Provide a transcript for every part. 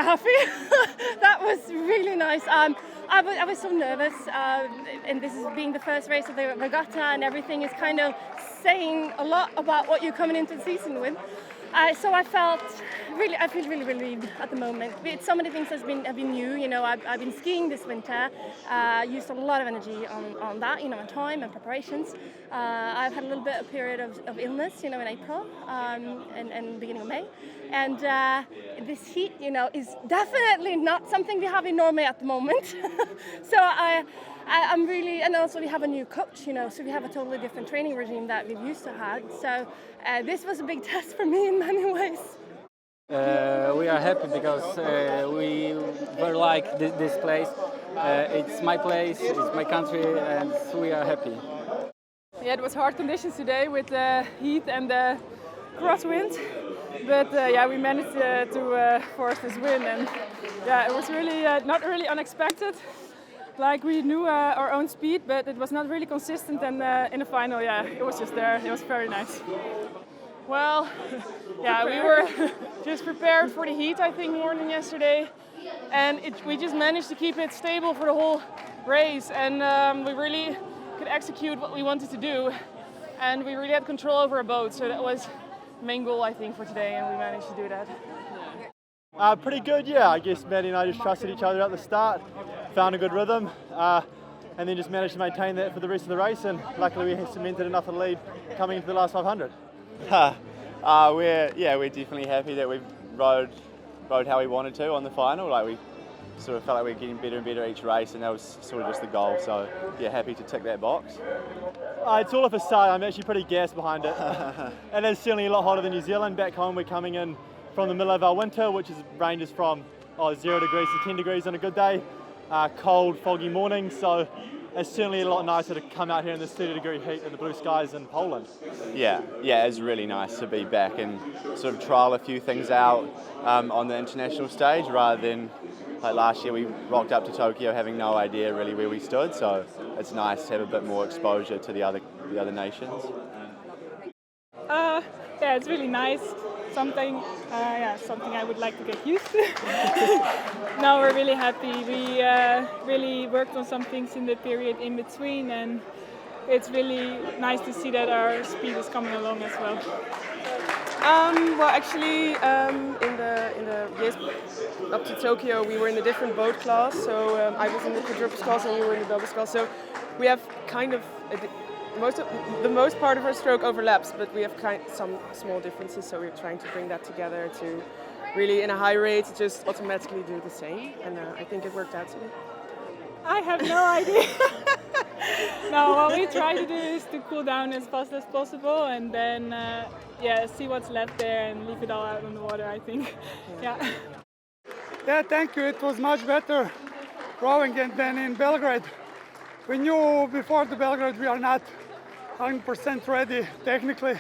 happy. That was really nice. I was so nervous, and this is being the first race of the regatta, and everything is kind of saying a lot about what you're coming into the season with. So I feel really relieved at the moment. So many things have been new. You know, I've been skiing this winter. Used a lot of energy on that. You know, on time and preparations. I've had a little bit of period of illness. You know, in April and beginning of May, and this heat, you know, is definitely not something we have in Norway at the moment. So I'm really, and also we have a new coach, you know, so we have a totally different training regime that we've used to have. So this was a big test for me in many ways. We are happy because we were like this place. It's my place, it's my country, and we are happy. Yeah, it was hard conditions today with the heat and the crosswind, but yeah, we managed to force this win, and yeah, it was really not really unexpected. Like we knew our own speed, but it was not really consistent, and in the final, yeah, it was just there. It was very nice. Well, yeah, we were just prepared for the heat, I think, more than yesterday, and we just managed to keep it stable for the whole race, and we really could execute what we wanted to do, and we really had control over our boat, so that was the main goal, I think, for today, and we managed to do that. Pretty good, yeah. I guess Maddie and I just trusted each other at the start, found a good rhythm, and then just managed to maintain that for the rest of the race, and luckily we cemented enough of the lead coming into the last 500. We're definitely happy that we rode how we wanted to on the final. Like we sort of felt like we were getting better and better each race, and that was sort of just the goal. So yeah, happy to tick that box. It's all a facade. I'm actually pretty gassed behind it. And it's certainly a lot hotter than New Zealand. Back home we're coming in from the middle of our winter, which ranges from 0 degrees to 10 degrees on a good day. Cold, foggy mornings, so it's certainly a lot nicer to come out here in this 30-degree heat in the blue skies in Poland. Yeah, it's really nice to be back and sort of trial a few things out on the international stage, rather than like last year we rocked up to Tokyo having no idea really where we stood. So it's nice to have a bit more exposure to the other nations. Yeah, it's really nice. Something I would like to get used to. Now we're really happy. We really worked on some things in the period in between, and it's really nice to see that our speed is coming along as well. Well, actually, in the years up to Tokyo, we were in a different boat class. So I was in the quadruples class, and you were in the doubles class. So we have kind of the most part of our stroke overlaps, but we have some small differences. So we're trying to bring that together to really, in a high rate, just automatically do the same. And I think it worked out today. I have no idea. No, what we try to do is to cool down as fast as possible, and then see what's left there and leave it all out on the water, I think. Yeah. Yeah, thank you. It was much better rowing than in Belgrade. We knew before the Belgrade we are not 100% ready technically.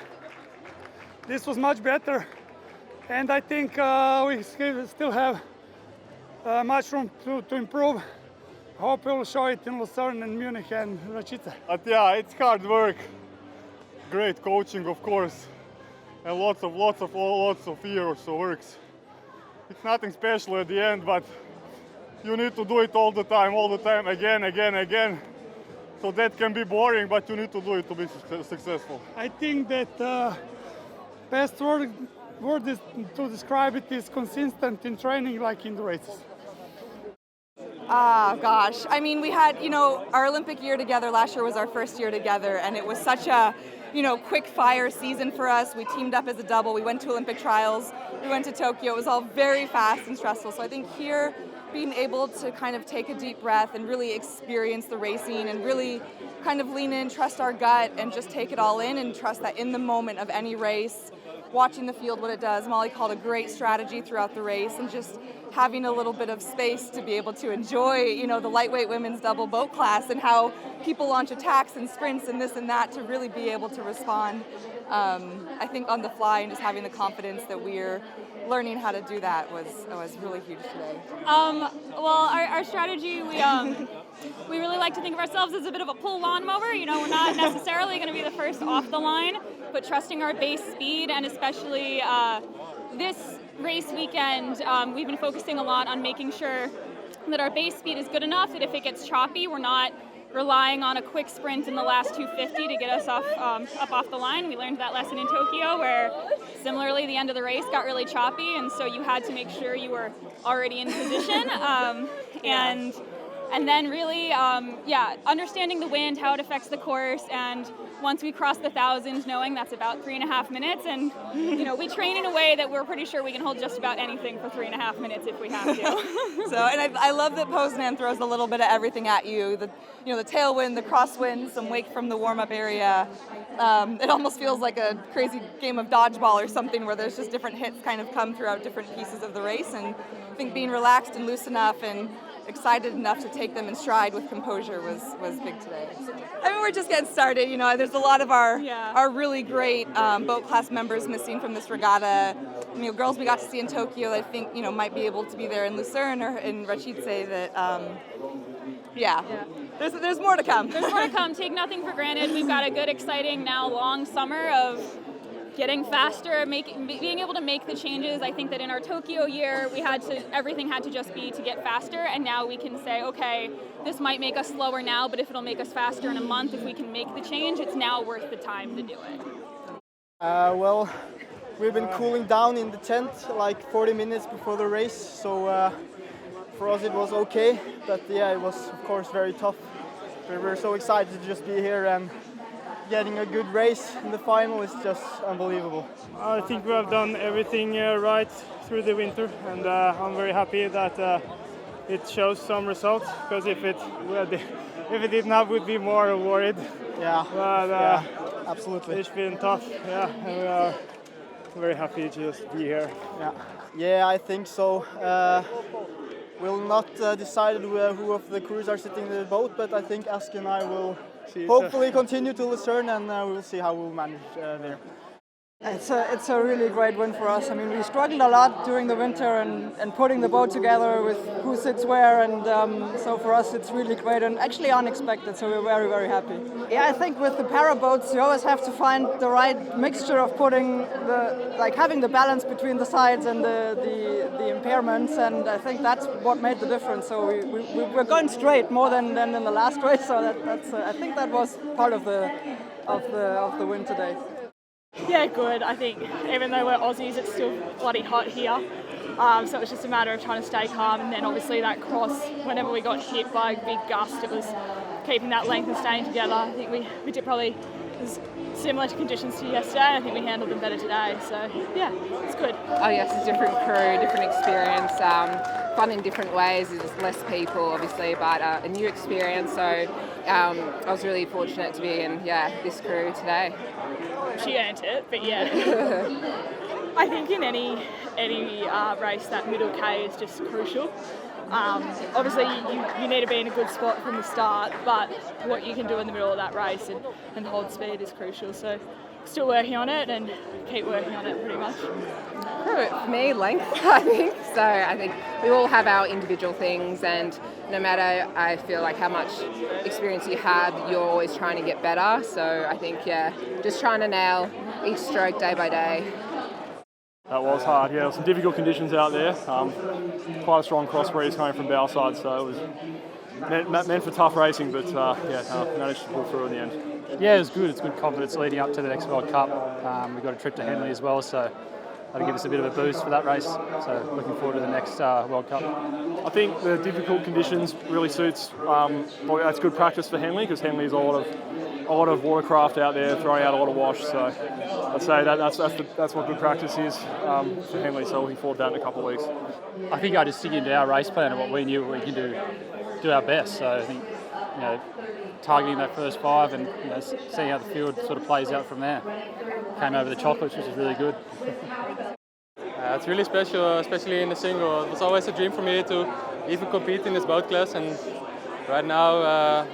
This was much better, and I think we still have much room to improve. Hope we'll show it in Lucerne and Munich and Račice. But yeah, it's hard work, great coaching of course, and lots of years of works. It's nothing special at the end, but you need to do it all the time, again. So that can be boring, but you need to do it to be successful. I think that best word is to describe it is consistent in training like in the races. Gosh. I mean, we had, our Olympic year together last year was our first year together, and it was such a, quick fire season for us. We teamed up as a double. We went to Olympic trials. We went to Tokyo. It was all very fast and stressful. So I think here, being able to kind of take a deep breath and really experience the racing and really kind of lean in, trust our gut, and just take it all in and trust that in the moment of any race, watching the field, what it does. Molly called a great strategy throughout the race, and just having a little bit of space to be able to enjoy, the lightweight women's double boat class and how people launch attacks and sprints and this and that to really be able to respond, I think, on the fly, and just having the confidence that we're learning how to do that was really huge today. Well, our strategy, we really like to think of ourselves as a bit of a pull lawnmower. We're not necessarily going to be the first off the line, but trusting our base speed, and especially race weekend, we've been focusing a lot on making sure that our base speed is good enough that if it gets choppy, we're not relying on a quick sprint in the last 250 to get us up off the line. We learned that lesson in Tokyo, where similarly the end of the race got really choppy, and so you had to make sure you were already in position. And then really, understanding the wind, how it affects the course, and once we cross the 1,000, knowing that's about 3.5 minutes, and we train in a way that we're pretty sure we can hold just about anything for 3.5 minutes if we have to. And I love that Poznan throws a little bit of everything at you. The tailwind, the crosswind, some wake from the warm-up area. It almost feels like a crazy game of dodgeball or something, where there's just different hits kind of come throughout different pieces of the race. And I think being relaxed and loose enough and excited enough to take them in stride with composure was big today. I mean, we're just getting started. There's a lot of our really great boat class members missing from this regatta. Girls we got to see in Tokyo, I think might be able to be there in Lucerne or in Rachid say that. There's more to come. There's more to come. Take nothing for granted. We've got a good, exciting, now long summer of getting faster, being able to make the changes. I think that in our Tokyo year, everything had to just be to get faster, and now we can say, okay, this might make us slower now, but if it'll make us faster in a month, if we can make the change, it's now worth the time to do it. Well, we've been cooling down in the tent like 40 minutes before the race, so for us it was okay, but it was of course very tough. We were so excited to just be here, and getting a good race in the final is just unbelievable. I think we have done everything right through the winter, and I'm very happy that it shows some results, because if it didn't have, we'd be more worried. Yeah, absolutely. It's been tough, and we are very happy to just be here. Yeah, I think so. We'll not decide who of the crews are sitting in the boat, but I think Ask and I will hopefully continue to Lucerne, and we'll see how we'll manage there. It's a really great win for us. I mean, we struggled a lot during the winter and putting the boat together with who sits where, and so for us it's really great and actually unexpected, so we're very, very happy. Yeah, I think with the para boats you always have to find the right mixture of having the balance between the sides and the impairments, and I think that's what made the difference. So we're going straight more than in the last race, so that's I think that was part of the win today. Yeah, good. I think even though we're Aussies, it's still bloody hot here. So it was just a matter of trying to stay calm, and then obviously that cross, whenever we got hit by a big gust, it was keeping that length and staying together. I think we did probably similar to conditions to yesterday. I think we handled them better today. So yeah, it's good. Oh yes, it's a different crew, different experience. Fun in different ways. There's less people, obviously, but a new experience. So I was really fortunate to be in this crew today. She earned it, but yeah. I think in any race, that middle K is just crucial. Obviously, you need to be in a good spot from the start, but what you can do in the middle of that race and hold speed is crucial. So still working on it and keep working on it pretty much. For me, length, I think. So I think we all have our individual things, and no matter, I feel like how much experience you have, you're always trying to get better. So I think, just trying to nail each stroke day by day. That was hard, there were some difficult conditions out there. Quite a strong cross breeze coming from bow side, so it was meant for tough racing, but managed to pull through in the end. Yeah, it was good. It's good confidence leading up to the next World Cup. We've got a trip to Henley as well, so that'll give us a bit of a boost for that race. So looking forward to the next World Cup. I think the difficult conditions really suits. That's good practice for Henley, because Henley's a lot of watercraft out there throwing out a lot of wash. So I'd say that's what good practice is for Henley. So looking forward to that in a couple of weeks. I think I just stick into our race plan and what we knew we can do our best. So I think targeting that first 5 and seeing how the field sort of plays out from there. Came over the chocolates, which is really good. It's really special, especially in the single. It was always a dream for me to even compete in this boat class, and right now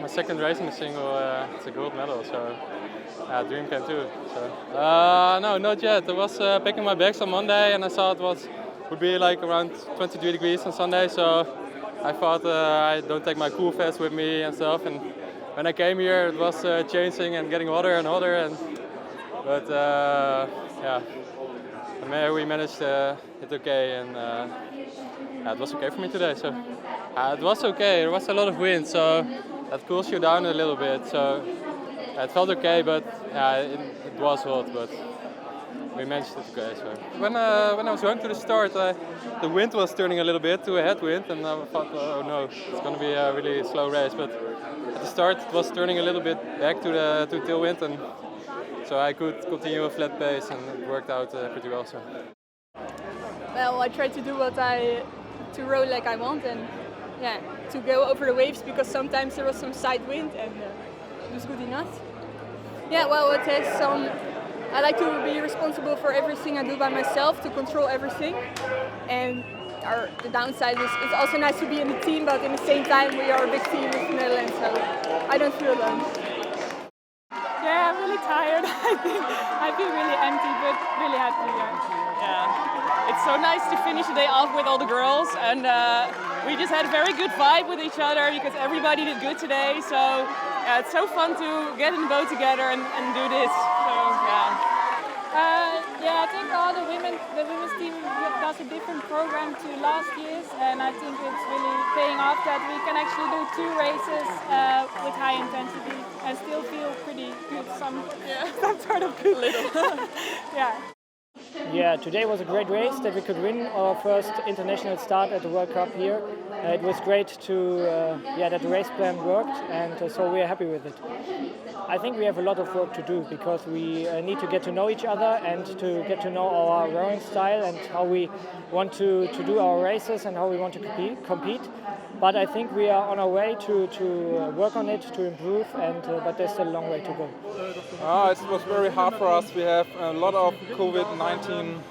my second race in the single, it's a gold medal, so dream came true. So no, not yet. I was packing my bags on Monday, and I thought it would be like around 23 degrees on Sunday, so I thought I don't take my cool vest with me and stuff. And when I came here, it was changing and getting hotter and hotter, but And we managed it okay, and it was okay for me today. So it was okay. There was a lot of wind, so that cools you down a little bit. So it felt okay, but it was hot. But we managed it okay. So when I was going to the start, the wind was turning a little bit to a headwind, and I thought, oh no, it's going to be a really slow race. But at the start, it was turning a little bit back to tailwind, and so I could continue a flat pace, and it worked out pretty well. So. Well, I tried to do to row like I want, and yeah, to go over the waves, because sometimes there was some side wind, and it was good enough. Yeah, well, it has some. I like to be responsible for everything I do by myself, to control everything, and the downside is it's also nice to be in the team, but in the same time we are a big team with the Netherlands, so I don't feel alone. Yeah, I'm really tired. I feel really empty, but really happy. Yeah, it's so nice to finish the day off with all the girls, and we just had a very good vibe with each other because everybody did good today. So it's so fun to get in the boat together and do this. So yeah. Yeah, I think the women's team does a different program to last year's, and I think it's really paying off that we can actually do 2 races with high intensity and still feel pretty good. Some sort of good. Yeah. Yeah, today was a great race that we could win our first international start at the World Cup here. It was great that the race plan worked, and so we are happy with it. I think we have a lot of work to do because we need to get to know each other and to get to know our rowing style and how we want to do our races and how we want to compete. But I think we are on our way to work on it, to improve, but there's still a long way to go. It was very hard for us. We have a lot of COVID-19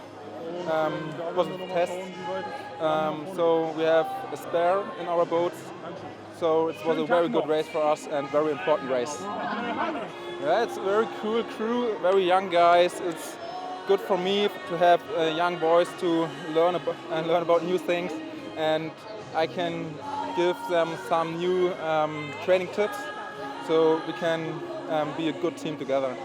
positive tests. So we have a spare in our boats. So it was a very good race for us and very important race. Yeah, it's a very cool crew, very young guys. It's good for me to have young boys to learn about new things, and I can give them some new training tips so we can be a good team together.